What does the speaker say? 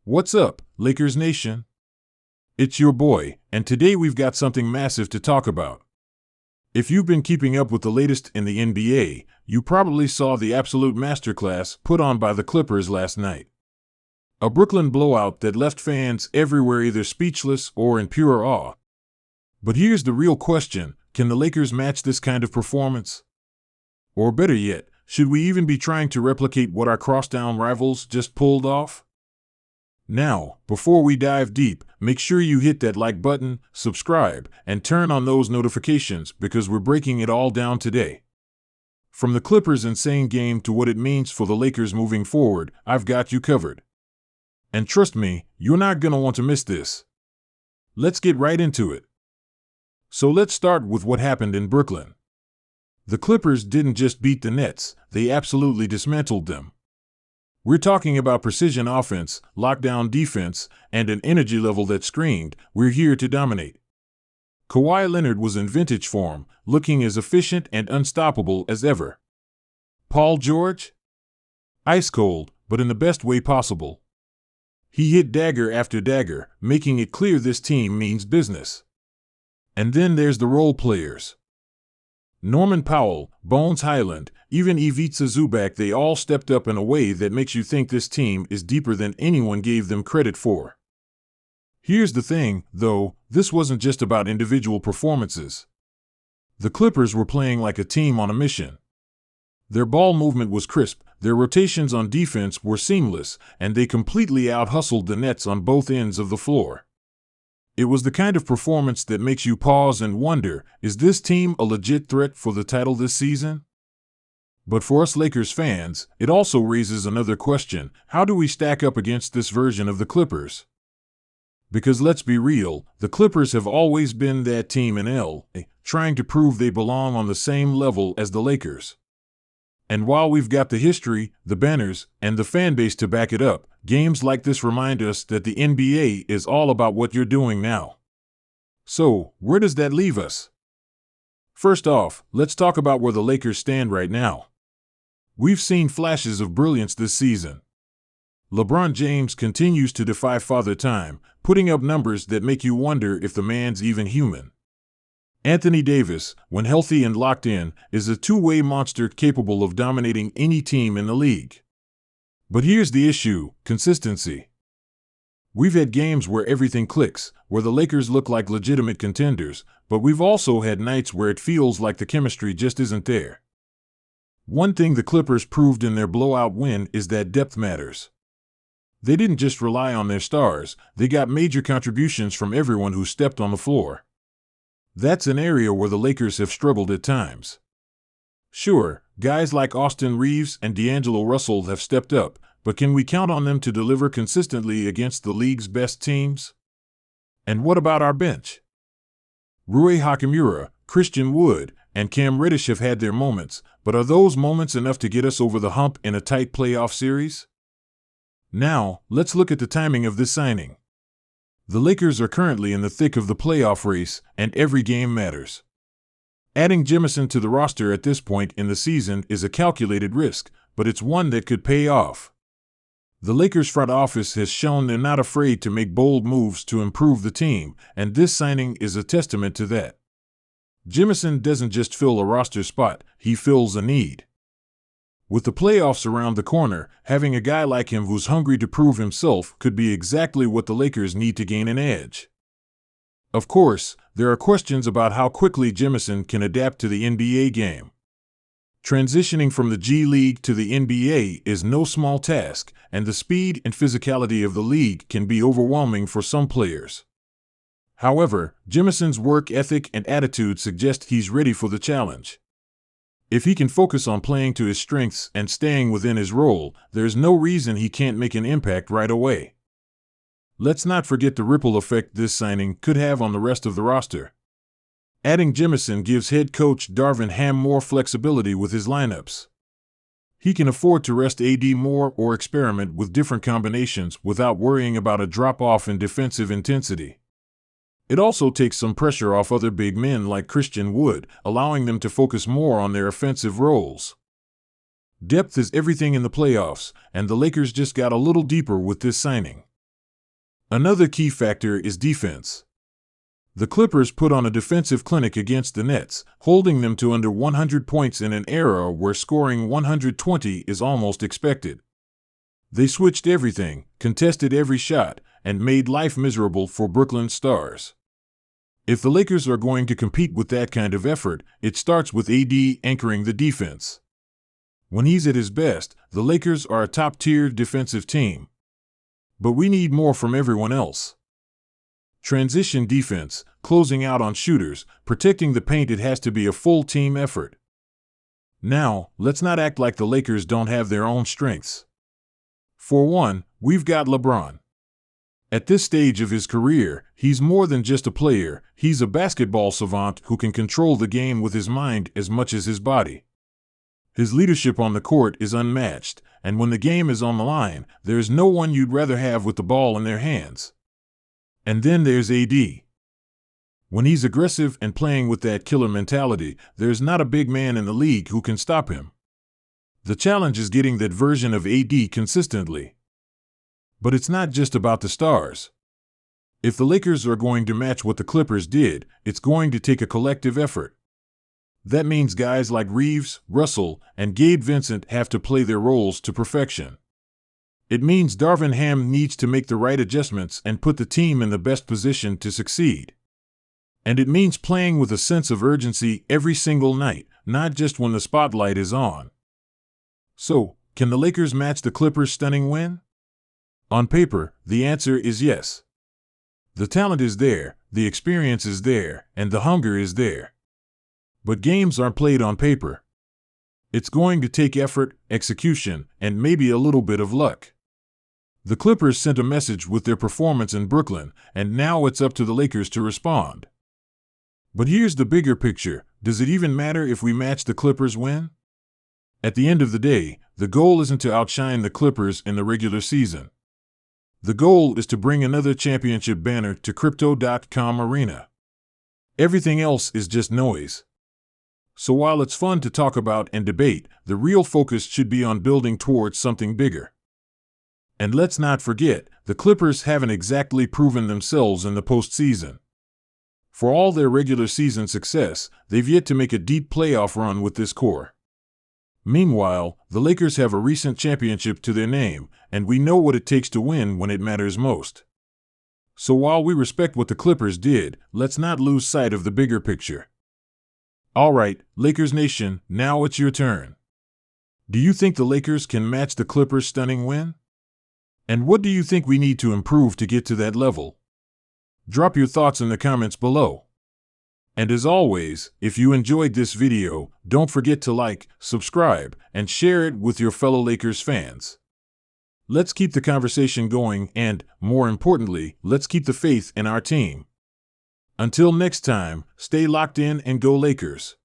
What's up, Lakers Nation? It's your boy, and today we've got something massive to talk about. If you've been keeping up with the latest in the NBA, you probably saw the absolute masterclass put on by the Clippers last night. A Brooklyn blowout that left fans everywhere either speechless or in pure awe. But here's the real question: can the Lakers match this kind of performance? Or better yet, should we even be trying to replicate what our crosstown rivals just pulled off? Now, before we dive deep, make sure you hit that like button, subscribe, and turn on those notifications because we're breaking it all down today. From the Clippers' insane game to what it means for the Lakers moving forward, I've got you covered. And trust me, you're not going to want to miss this. Let's get right into it. So let's start with what happened in Brooklyn. The Clippers didn't just beat the Nets, they absolutely dismantled them. We're talking about precision offense, lockdown defense, and an energy level that screamed, "We're here to dominate." Kawhi Leonard was in vintage form, looking as efficient and unstoppable as ever. Paul George? Ice cold, but in the best way possible. He hit dagger after dagger, making it clear this team means business. And then there's the role players. Norman Powell, Bones Highland, even Ivica Zubac, they all stepped up in a way that makes you think this team is deeper than anyone gave them credit for. Here's the thing, though, this wasn't just about individual performances. The Clippers were playing like a team on a mission. Their ball movement was crisp, their rotations on defense were seamless, and they completely out-hustled the Nets on both ends of the floor. It was the kind of performance that makes you pause and wonder, is this team a legit threat for the title this season? But for us Lakers fans, it also raises another question: how do we stack up against this version of the Clippers? Because let's be real, the Clippers have always been that team in LA, trying to prove they belong on the same level as the Lakers. And while we've got the history, the banners, and the fan base to back it up, games like this remind us that the NBA is all about what you're doing now. So, where does that leave us? First off, let's talk about where the Lakers stand right now. We've seen flashes of brilliance this season. LeBron James continues to defy Father Time, putting up numbers that make you wonder if the man's even human. Anthony Davis, when healthy and locked in, is a two-way monster capable of dominating any team in the league. But here's the issue: consistency. We've had games where everything clicks, where the Lakers look like legitimate contenders, but we've also had nights where it feels like the chemistry just isn't there. One thing the Clippers proved in their blowout win is that depth matters. They didn't just rely on their stars, they got major contributions from everyone who stepped on the floor. That's an area where the Lakers have struggled at times. Sure, guys like Austin Reeves and D'Angelo Russell have stepped up, but can we count on them to deliver consistently against the league's best teams? And what about our bench? Rui Hachimura, Christian Wood, and Cam Reddish have had their moments, but are those moments enough to get us over the hump in a tight playoff series? Now, let's look at the timing of this signing. The Lakers are currently in the thick of the playoff race, and every game matters. Adding Jemison to the roster at this point in the season is a calculated risk, but it's one that could pay off. The Lakers front office has shown they're not afraid to make bold moves to improve the team, and this signing is a testament to that. Jemison doesn't just fill a roster spot, he fills a need. With the playoffs around the corner, having a guy like him who's hungry to prove himself could be exactly what the Lakers need to gain an edge. Of course, there are questions about how quickly Jemison can adapt to the NBA game. Transitioning from the G League to the NBA is no small task, and the speed and physicality of the league can be overwhelming for some players. However, Jemison's work ethic and attitude suggest he's ready for the challenge. If he can focus on playing to his strengths and staying within his role, there's no reason he can't make an impact right away. Let's not forget the ripple effect this signing could have on the rest of the roster. Adding Jemison gives head coach Darvin Ham more flexibility with his lineups. He can afford to rest AD more or experiment with different combinations without worrying about a drop-off in defensive intensity. It also takes some pressure off other big men like Christian Wood, allowing them to focus more on their offensive roles. Depth is everything in the playoffs, and the Lakers just got a little deeper with this signing. Another key factor is defense. The Clippers put on a defensive clinic against the Nets, holding them to under 100 points in an era where scoring 120 is almost expected. They switched everything, contested every shot, and made life miserable for Brooklyn's stars. If the Lakers are going to compete with that kind of effort, it starts with AD anchoring the defense. When he's at his best, the Lakers are a top-tier defensive team. But we need more from everyone else. Transition defense, closing out on shooters, protecting the paint, it has to be a full team effort. Now, let's not act like the Lakers don't have their own strengths. For one, we've got LeBron. At this stage of his career, he's more than just a player, he's a basketball savant who can control the game with his mind as much as his body. His leadership on the court is unmatched, and when the game is on the line, there's no one you'd rather have with the ball in their hands. And then there's AD. When he's aggressive and playing with that killer mentality, there's not a big man in the league who can stop him. The challenge is getting that version of AD consistently. But it's not just about the stars. If the Lakers are going to match what the Clippers did, it's going to take a collective effort. That means guys like Reeves, Russell, and Gabe Vincent have to play their roles to perfection. It means Darvin Ham needs to make the right adjustments and put the team in the best position to succeed. And it means playing with a sense of urgency every single night, not just when the spotlight is on. So, can the Lakers match the Clippers' stunning win? On paper, the answer is yes. The talent is there, the experience is there, and the hunger is there. But games aren't played on paper. It's going to take effort, execution, and maybe a little bit of luck. The Clippers sent a message with their performance in Brooklyn, and now it's up to the Lakers to respond. But here's the bigger picture. Does it even matter if we match the Clippers' win? At the end of the day, the goal isn't to outshine the Clippers in the regular season. The goal is to bring another championship banner to Crypto.com Arena. Everything else is just noise. So while it's fun to talk about and debate, the real focus should be on building towards something bigger. And let's not forget, the Clippers haven't exactly proven themselves in the postseason. For all their regular season success, they've yet to make a deep playoff run with this core. Meanwhile, the Lakers have a recent championship to their name, and we know what it takes to win when it matters most. So while we respect what the Clippers did, let's not lose sight of the bigger picture. All right, Lakers Nation, now it's your turn. Do you think the Lakers can match the Clippers' stunning win? And what do you think we need to improve to get to that level? Drop your thoughts in the comments below. And as always, if you enjoyed this video, don't forget to like, subscribe, and share it with your fellow Lakers fans. Let's keep the conversation going and, more importantly, let's keep the faith in our team. Until next time, stay locked in and go Lakers.